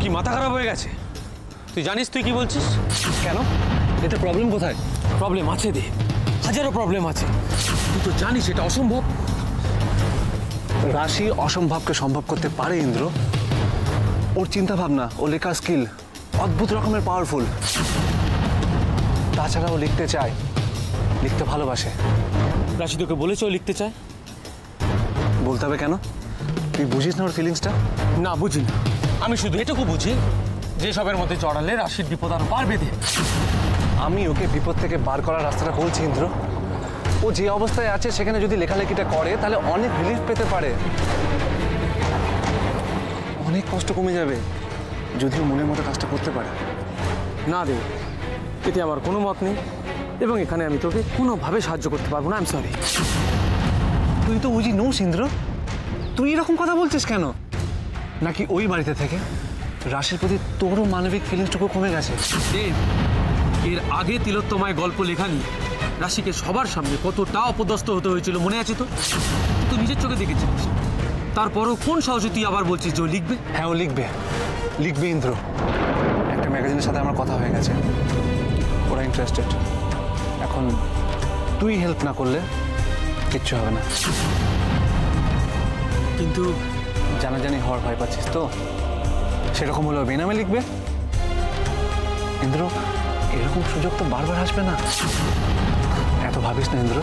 কি মাথা খারাপ হয়ে গেছে? তুই জানিস তুই কি বলছিস? কেন? এতে প্রবলেম কোথায়? প্রবলেম আছে দে, হাজারো প্রবলেম আছে। তুই তো জানিস এটা অসম্ভব। রাশি অসম্ভবকে সম্ভব করতে পারে ইন্দ্র। ওর চিন্তা ভাবনা, ও লেখার স্কিল অদ্ভুত রকমের পাওয়ারফুল। তাছাড়া ও লিখতে চায়, লিখতে ভালোবাসে। রাশি তোকে বলেছে ও লিখতে চায়? বলতে হবে কেন? তুই বুঝিস না ওর ফিলিংসটা? না, বুঝি না। আমি শুধু এটুকু বুঝি যে সবের মধ্যে জড়ালে রাশির বিপদ আরো বাড়বে দে। আমি ওকে বিপদ থেকে বার করার রাস্তাটা বলছি ইন্দ্র। ও যে অবস্থায় আছে সেখানে যদি লেখালেখিটা করে তাহলে অনেক রিলিফ পেতে পারে, অনেক কষ্ট কমে যাবে যদিও মনের মতো কাজটা করতে পারে। না দেব, এতে আমার কোনো মত নেই এবং এখানে আমি তোকে কোনোভাবে সাহায্য করতে পারবো না। I am sorry. তুই তো বুঝি নোস ইন্দ্র, তুই এরকম কথা বলছিস কেন? নাকি ওই বাড়িতে থেকে রাশির প্রতি তোরও মানবিক ফিলিংসটুকু কমে গেছে? এর আগে তিলোত্তমায় গল্প লেখা নিয়ে রাশিকে সবার সামনে কতটা অপদস্থ হতে হয়েছিল মনে আছে তো? তুই নিজের চোখে দেখেছিস। তারপরও কোন সাহসে তুই আবার বলছিস যে ও লিখবে? হ্যাঁ, ও লিখবে, লিখবে ইন্দ্র। একটা ম্যাগাজিনের সাথে আমার কথা হয়ে গেছে, ওরা ইন্টারেস্টেড। এখন তুই হেল্প না করলে কিচ্ছু হবে না। কিন্তু জানাজানি হওয়ার ভয় পাচ্ছিস তো? সেরকম হলেও বেনামে লিখবে ইন্দ্র। এরকম সুযোগ তো বারবার আসবে না, এত ভাবিস না ইন্দ্র।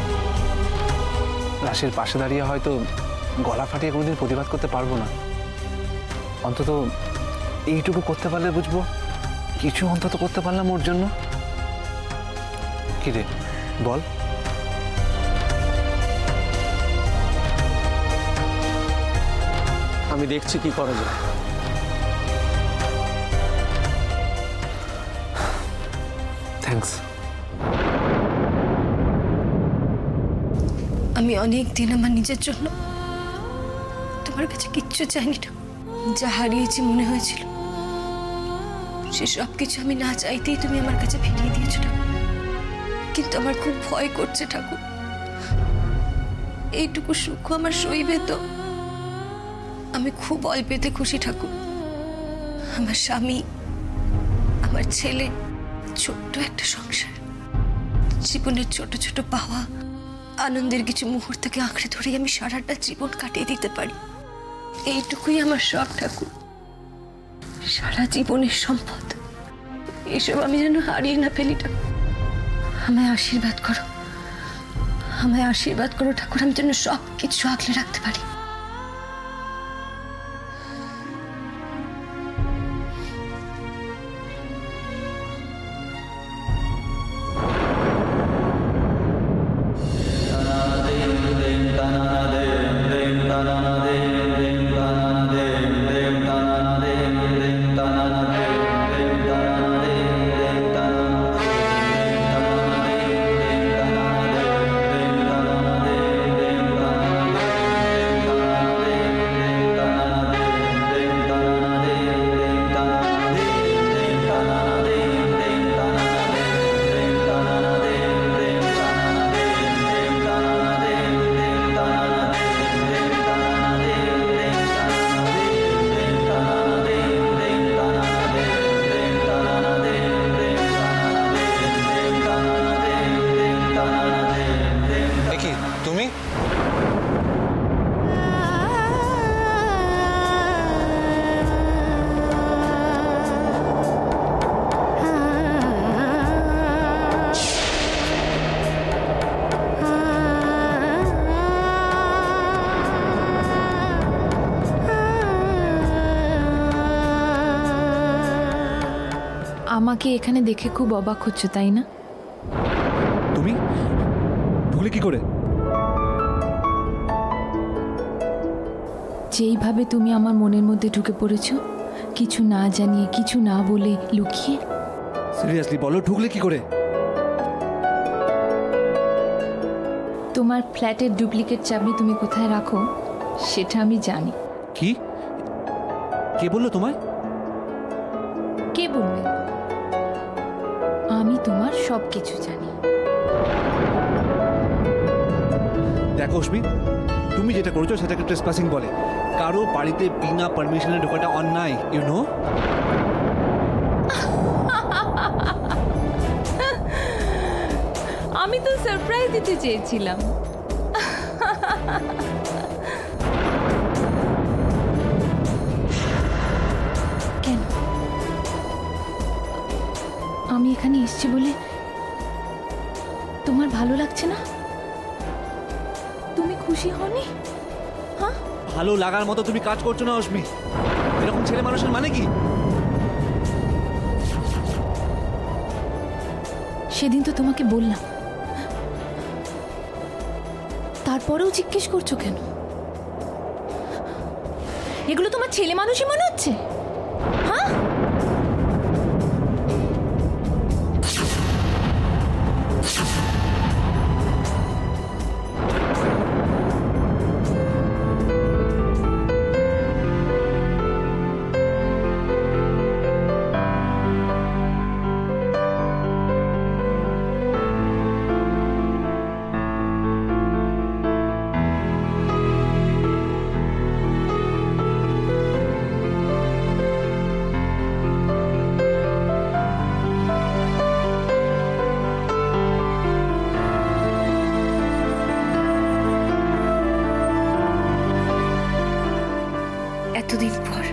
রাশির পাশে দাঁড়িয়ে হয়তো গলা ফাটিয়ে কোনোদিন প্রতিবাদ করতে পারবো না, অন্তত এইটুকু করতে পারলে বুঝবো কিছু অন্তত করতে পারলাম ওর জন্য। কি রে বল? আমি দেখছি কি করা যায়। থ্যাঙ্কস। আমি অনেক দিন আমার নিজের জন্য তোমার কাছে কিচ্ছু চাইনি না। যা হারিয়েছি মনে হয়েছিল সে সব কিছু আমি না চাইতেই তুমি আমার কাছে ফিরিয়ে দিয়েছো ঠাকুর। কিন্তু আমার খুব ভয় করছে ঠাকুর, এইটুকু সুখ আমার সইবে তো? আমি খুব অল্পেতে খুশি ঠাকুর। আমার স্বামী, আমার ছেলে, ছোট্ট একটা সংসার, জীবনের ছোট ছোট পাওয়া আনন্দের কিছু মুহূর্তকে আঁকড়ে ধরে আমি সারাটা জীবন কাটিয়ে দিতে পারি, এইটুকুই আমার সব ঠাকুর। সারা জীবনের সম্পদ এসব আমি যেন হারিয়ে না ফেলি ঠাকুর। আমায় আশীর্বাদ করো, আমায় আশীর্বাদ করো ঠাকুর, আমি যেন সব কিছু আগলে রাখতে পারি। আমাকে এখানে দেখে খুব অবাক হচ্ছে তাই না? তুমি ঢুকলে কি করে? যেইভাবে তুমি আমার মনের মধ্যে ঢুকে পড়েছো, কিছু না জানিয়ে, কিছু না বলে, লুকিয়ে। সিরিয়াসলি বলো, ঢুকলে কি করে? তোমার ফ্ল্যাটের ডুপ্লিকেট চাবি তুমি কোথায় রাখো সেটা আমি জানি। কি? কে বললো তোমায়? কে বলবে? আমি তোমার সব কিছু জানি। দেখো অশ্মি, তুমি যেটা করেছো সেটাকে ট্রেসপাসিং বলে। কারো বাড়িতে বিনা পারমিশনে ঢোকাটা অন্যায়, ইউ নো। আমি তো সারপ্রাইজ দিতে চেয়েছিলাম। কেন আমি এখানে এসেছি বলে তোমার ভালো লাগছে না? তুমি খুশি হওনি? হ্যাঁ, ভালো লাগার মতো তুমি কাজ করছো না অস্মি। এরকম ছেলে মানুষের মানে কি? সেদিন তো তোমাকে বললাম, তারপরেও জিজ্ঞেস করছো কেন? এগুলো তোমার ছেলে মানুষই মনে হচ্ছে? হ্যাঁ, এতদিন পর,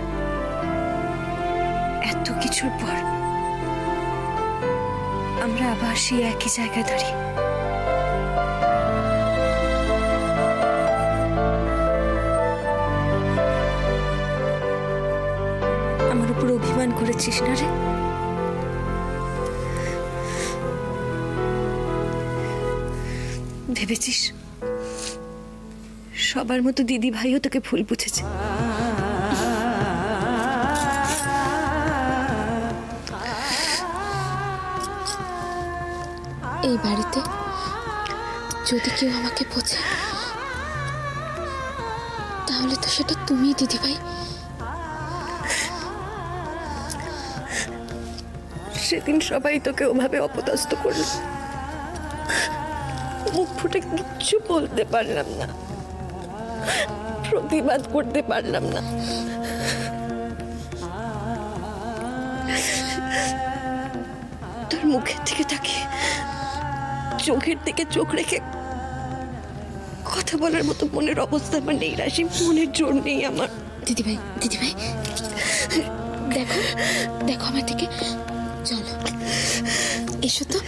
এত কিছুর পর আমরা আবার সেই একই জায়গায় দাঁড়িয়ে। আমার উপর অভিমান করেছিস না রে? ভেবেছিস সবার মতো দিদি ভাইও তোকে ভুল বুঝেছে? এই বাড়িতে যদি কেউ আমাকে বোঝে তাহলে তো সেটা তুমি দিদিভাই। সেদিন সবাই তোকে ওভাবে অপদস্থ করল, মুখ ফুটে কিচ্ছু বলতে পারলাম না, প্রতিবাদ করতে পারলাম না। তোর মুখের দিকে তাকিয়ে, চোখের দিকে চোখ রেখে কথা বলার মতো মনের অবস্থা আমার নেই রাশি, মনের জোর নেই আমার। দিদিভাই দিদিভাই দেখো দেখো আমার দিকে, চলো এসো তো,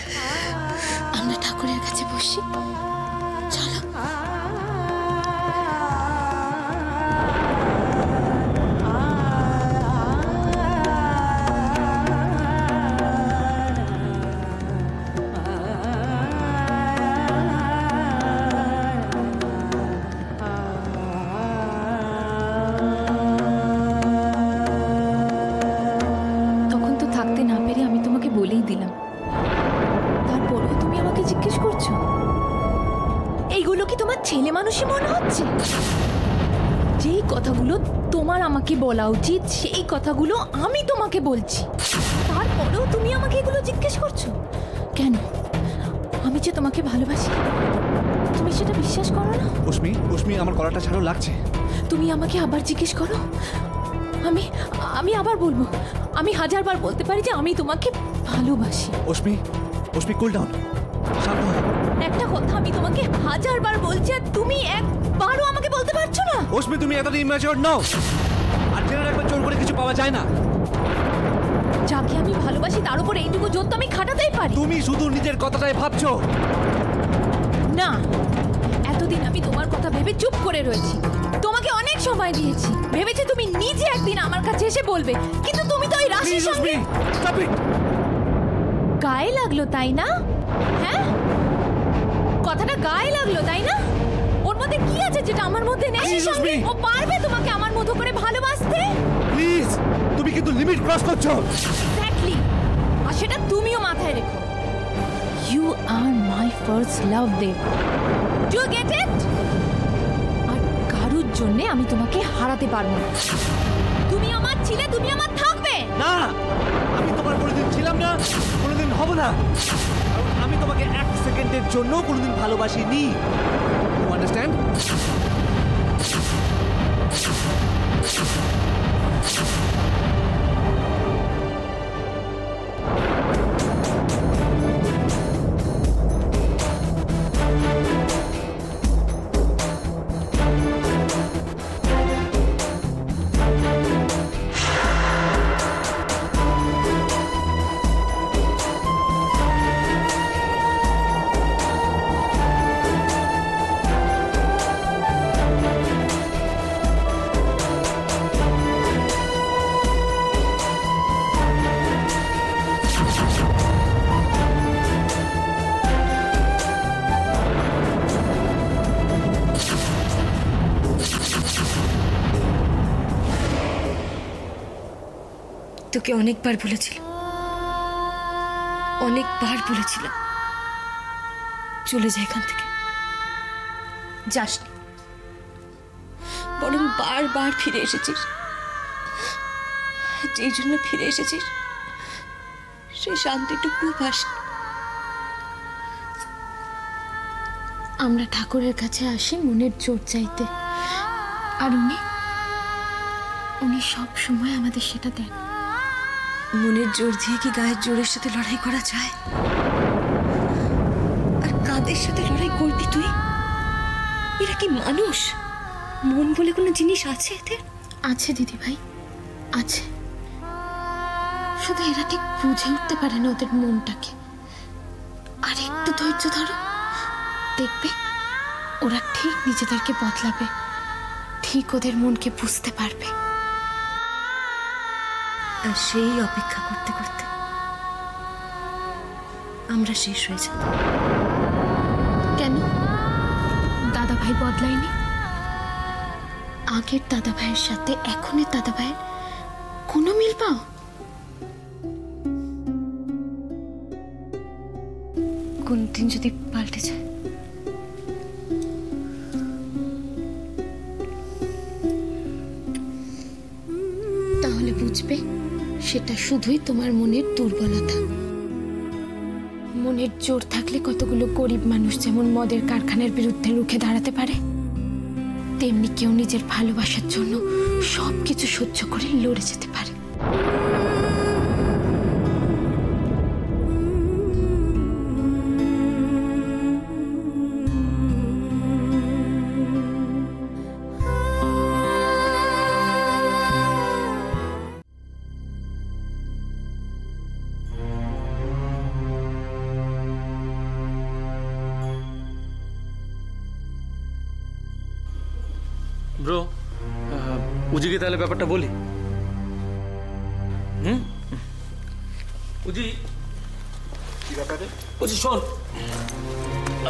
আমরা ঠাকুরের কাছে বসি, চলো। তখন তো থাকতে না পেরে আমি তোমাকে বলেই দিলাম, তারপরেও তুমি আমাকে জিজ্ঞেস করছো? এইগুলো কি তোমার ছেলে মানুষই মনে হচ্ছে? যেই কথাগুলো তোমার আমাকে বলা উচিত সেই কথাগুলো আমি তোমাকে বলছি, তারপরেও তুমি আমাকে এগুলো জিজ্ঞেস করছো কেন? আমি যে তোমাকে ভালোবাসি তুমি সেটা বিশ্বাস করো না? অস্মি, অস্মি, আমার গলাটা ছাড়ো, লাগছে। তুমি আমাকে আবার জিজ্ঞেস করো, আমি আমি আবার বলবো, আমি হাজারবার বলতে পারি যে আমি তোমাকে ভালোবাসি। অস্মি, অস্মি, কুল ডাউন, শান্ত হও। একটা কথা আমি তোমাকে হাজারবার বলছি আর তুমি একবারও আমাকে বলতে পারছো না। অস্মি, তুমি এতটা ইম্যাচিওর নও। আর জেনে রাখবে, জোর করে কিছু পাওয়া যায় না। যাকে আমি ভালোবাসি তার উপর এইটুকু জোর তো আমি খাটাতেই পারি। তুমি শুধু নিজের কথাটাই ভাবছো। না, এতদিন আমি তোমার কথা ভেবে চুপ করে রয়েছি, তোমাকে অনেক সময় দিয়েছি, ভেবেছি তুমি নিজে একদিন আমার কাছে এসে বলবে, কিন্তু তুমি তো ওই রাশির সঙ্গে। গায়ে লাগলো তাই না? হ্যাঁ, কথাটা গায়ে লাগলো তাই না? ওর মধ্যে কি আছে যেটা আমার মধ্যে নেই? ও পারবে তোমাকে আমার মতো করে ভালোবাসতে? প্লিজ, তুমি কিন্তু লিমিট ক্রস করছো। এক্স্যাক্টলি, আর সেটা তুমিও মাথায় রেখো। You are my first love Dev, do get it? আর কারোর জন্য আমি তোমাকে হারাতে পারবো না। তুমি আমার ছিলে, তুমি আমার থাকবে না। আমি তোমার কোনোদিন ছিলাম না, কোনোদিন হব না। কারণ আমি তোমাকে এক সেকেন্ডের জন্য কোনোদিন ভালোবাসিনি। You understand? তোকে অনেকবার বলেছিলাম, অনেকবার বলেছিলাম চলে যা এখান থেকে। যাসনি, বরং বারবার ফিরে এসেছিস। যেই জন্য ফিরে এসেছিস সেই শান্তিটুকুও পাসনি। আমরা ঠাকুরের কাছে আসি মনের জোর চাইতে, আর উনি সব সময় আমাদের সেটা দেন। মনের জোর দিয়ে কি গায়ের জোরের সাথে লড়াই করা যায়? আর কাদের সাথে লড়াই করবি তুই? এরা কি মানুষ? মন বলে কোনো জিনিস আছে এদের? আছে দিদি ভাই, আছে। শুধু এরা ঠিক বুঝে উঠতে পারে না ওদের মনটাকে। আর একটু ধৈর্য ধরো, দেখবে ওরা ঠিক নিজেদেরকে বদলাবে, ঠিক ওদের মনকে বুঝতে পারবে। আর সেই অপেক্ষা করতে করতে আমরা শেষ হয়ে যাব। কেন দাদা ভাই বদলায়নি? আগের দাদা ভাইয়ের সাথে এখনের দাদা ভাইয়ের কোনো মিল পাও? কোনদিন যদি পাল্টে যায়, তাহলে বুঝবে সেটা শুধুই তোমার মনের দুর্বলতা। মনের জোর থাকলে কতগুলো গরিব মানুষ যেমন মদের কারখানার বিরুদ্ধে রুখে দাঁড়াতে পারে, তেমনি কেউ নিজের ভালোবাসার জন্য সবকিছু সহ্য করে লড়ে যেতে পারে। ব্রো, উজিকে তাহলে ব্যাপারটা বলি। উজি, কি ব্যাপারে? উজি শোন,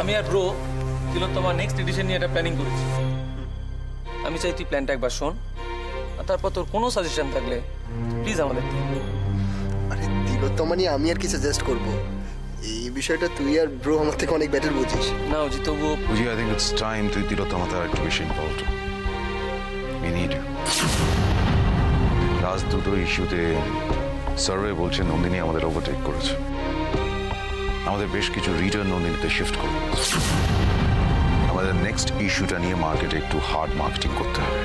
আমি আর ব্রো তিলোত্তমা নেক্সট এডিশন নিয়ে একটা প্ল্যানিং করেছি। আমি চাই তুই প্ল্যানটা একবার শোন, আর তারপর তোর কোনো সাজেশন থাকলে প্লিজ আমাদের দে। আরে তিলোত্তমা নিয়ে আমি আর কি সাজেস্ট করব? এই বিষয়টা তুই আর ব্রো আমার থেকে অনেক বেটার বুঝিস। না উজি, তবুও Uji, I think it's time তুই তিলোত্তমাতে আর একটু বেশি involved. We need you. Last দুটো ইস্যুতে সার্ভে বলছে নন্দিনী আমাদের ওভারটেক করেছে। আমাদের বেশ কিছু রিটার্ন নন্দিনীতে শিফট করে দিয়েছে। আমাদের নেক্সট ইস্যুটা নিয়ে মার্কেটে একটু হার্ড মার্কেটিং করতে হবে।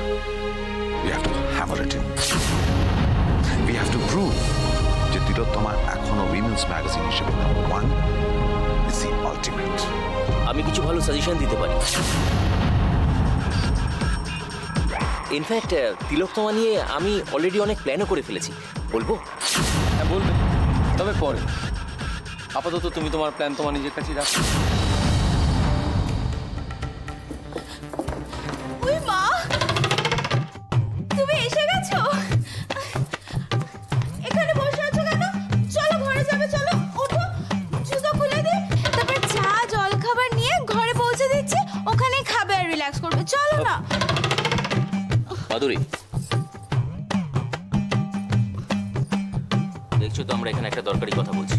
We have to hammer it in. We have to prove যে তিলোত্তমা এখনো উইমেন্স ম্যাগাজিন হিসেবে নাম্বার 1 is the ultimate. আমি কিছু ভালো সাজেশন দিতে পারি। ইনফ্যাক্ট তিলোত্তমা নিয়ে আমি অলরেডি অনেক প্ল্যানও করে ফেলেছি, বলবো? হ্যাঁ বলবে, তবে পরে। আপাতত তুমি তোমার প্ল্যান তোমার নিজের কাছেই রাখো। ওই মা, তুমি এসে গেছো? এখানে বসে আছো কেন? চলো ঘরে যাবে, চলো ওঠো, জুতো খুলে দিই, তারপর চা জল খাবার নিয়ে ঘরে পৌঁছে দিচ্ছি, ওখানেই খাবে আর রিল্যাক্স করবে। চলো না। মাধুরী, দেখছো তো আমরা এখানে একটা দরকারি কথা বলছি,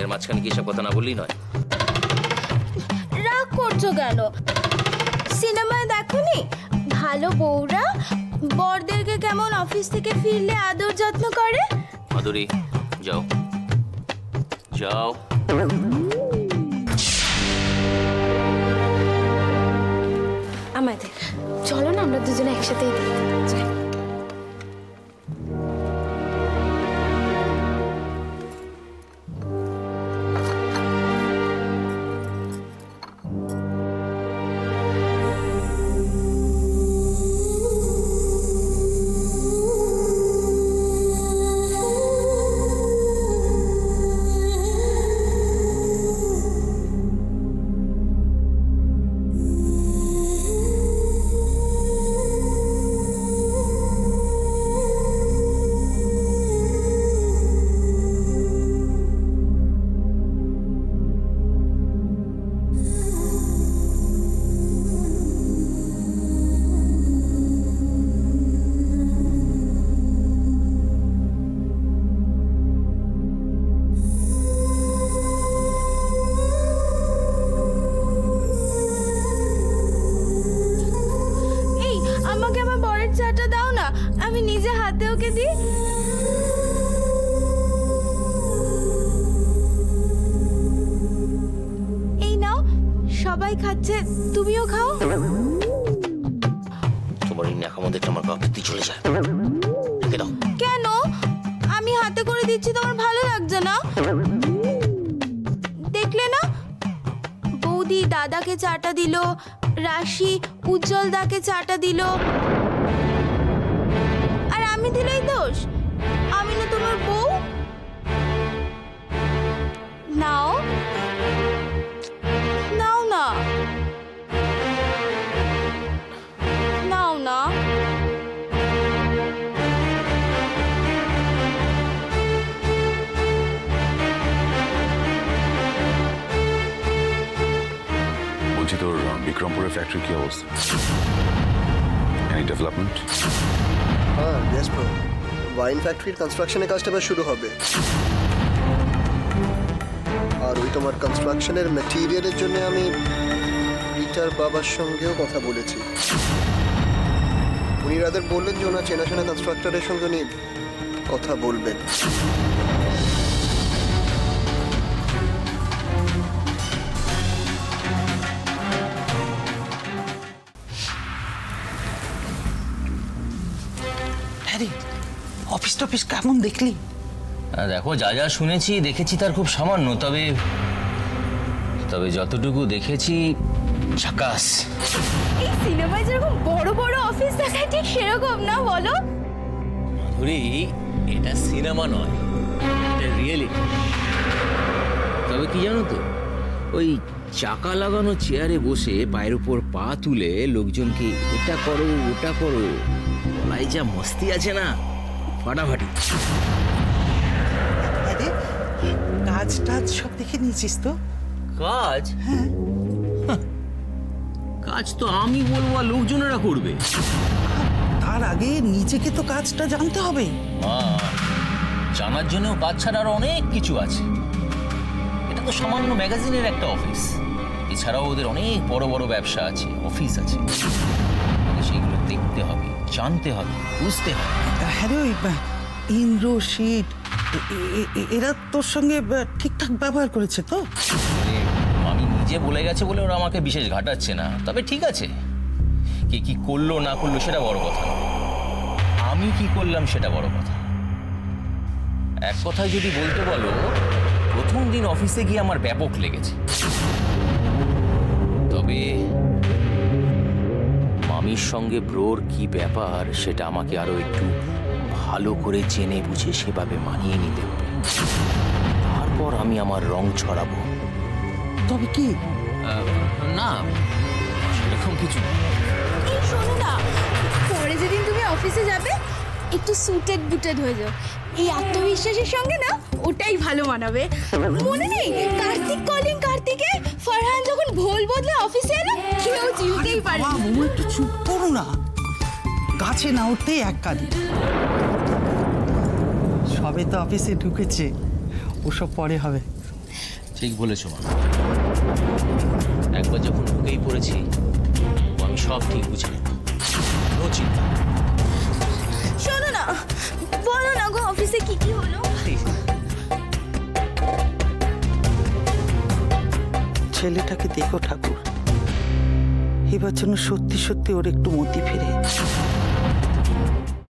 এর মাঝখানে কি এসব কথা না বললেই নয়। রাগ করছো কেন? সিনেমায় দেখোনি ভালো বউরা বরদেরকে কেমন অফিস থেকে ফিরলে আদর যত্ন করে? মাধুরী, যাও যাও। আমাদের চলো না, আমরা দুজনে একসাথেই যাই। ওকে দি। এই নাও, সবাই খাচ্ছে, তুমিও খাও। তোমার এই ন্যাকামো দেখলে আমার গা পিত্তি চলে যায়। রেখে দাও। কেন? আমি হাতে করে দিচ্ছি, তোমার ভালো লাগছে না? দেখলে না, বৌদি দাদাকে চাটা দিল, রাশি উজ্জ্বল দাকে চাটা দিল, আর আমি দিলেই দোষ? আমি না তোমার বউ? নাও নাও না, নাও না। বলছি তোর বিক্রমপুরের ফ্যাক্টরি কি অবস্থা? Any development? হ্যাঁ ইয়েস ব্রো, ওয়াইন ফ্যাক্টরির কনস্ট্রাকশনের কাজটা এবার শুরু হবে। আর ওই তোমার কনস্ট্রাকশনের ম্যাটেরিয়ালের জন্য আমি রিটার বাবার সঙ্গেও কথা বলেছি। উনি রাদের বললেন যে ওনার চেনাশোনা কনস্ট্রাক্টরের সঙ্গে উনি কথা বলবেন। হ্যাঁ, অফিস টফিস কেমন দেখলি? দেখো, যা যা শুনেছি দেখেছি তার খুব সামান্য, তবে যতটুকু দেখেছি ঝাকাস। এই সিনেমায় যেরকম বড় বড় অফিস দেখায় ঠিক সেরকম না, বলো? মাধুরী, এটা সিনেমা নয়, এটা রিয়েলিটি। তবে কি জানো তো, ওই চাকা লাগানো চেয়ারে বসে পায়ের উপর পা তুলে লোকজনকে এটা করো ওটা করো বলাই যা মস্তি আছে না, ফাটাফাটি। আরে কাজ টাজ সব দেখে নিয়েছিস তো? কাজ? হ্যাঁ। কাজ তো আমি বলবো আর লোকজনেরা করবে। তার আগে নিজেকে তো কাজটা জানতে হবে। জানার জন্য কাজ ছাড়া আরো অনেক কিছু আছে। এটা তো সামান্য ম্যাগাজিনের একটা অফিস, এছাড়াও ওদের অনেক বড় বড় ব্যবসা আছে, অফিস আছে। সেগুলো দেখতে হবে, জানতে হবে, বুঝতে হবে। হ্যাঁ রে, ওই ইন্দ্র শীত এরা তোর সঙ্গে ঠিকঠাক ব্যবহার করেছে তো? আমি নিজে বলে গেছে বলে ওরা আমাকে বিশেষ ঘাটাচ্ছে না। তবে ঠিক আছে, কে কি করলো না করলো সেটা বড় কথা না, আমি কি করলাম সেটা বড় কথা। এক কথায় যদি বলতে বলো, প্রথম দিন অফিসে গিয়ে আমার ব্যাপক লেগেছে। তবে মামির সঙ্গে ব্রোর কি ব্যাপার সেটা আমাকে আরো একটু ভালো করে জেনে বুঝে সেভাবে মানিয়ে নিতে হবে। তারপর আমি আমার রং ছড়াবো। তবে কি? না, সেরকম কিছু না। এই শোনো না, পরে যেদিন তুমি অফিসে যাবে একটু সুটেড বুটেড হয়ে যাও। এই আত্মবিশ্বাসের সঙ্গে না ওটাই ভালো মানাবে। মনে নেই কার্তিক কলিং কার্তিকে ফারহান যখন ভোল বদলে অফিসে এলো, কেউ চিনতেই পারে না। বাবা, একটু চুপ করো না। গাছে না উঠতেই এক কাঁদি। সবে তো অফিসে ঢুকেছে, ওসব পরে হবে। ঠিক বলেছো মা, একবার যখন ঢুকেই পড়েছি আমি সব ঠিক বুঝে নেব, নো চিন্তা। শোনো না, বলো না গো অফিসে কি কি হলো? ছেলেটাকে দেখো ঠাকুর, এবার যেন সত্যি সত্যি ওর একটু মতি ফেরে।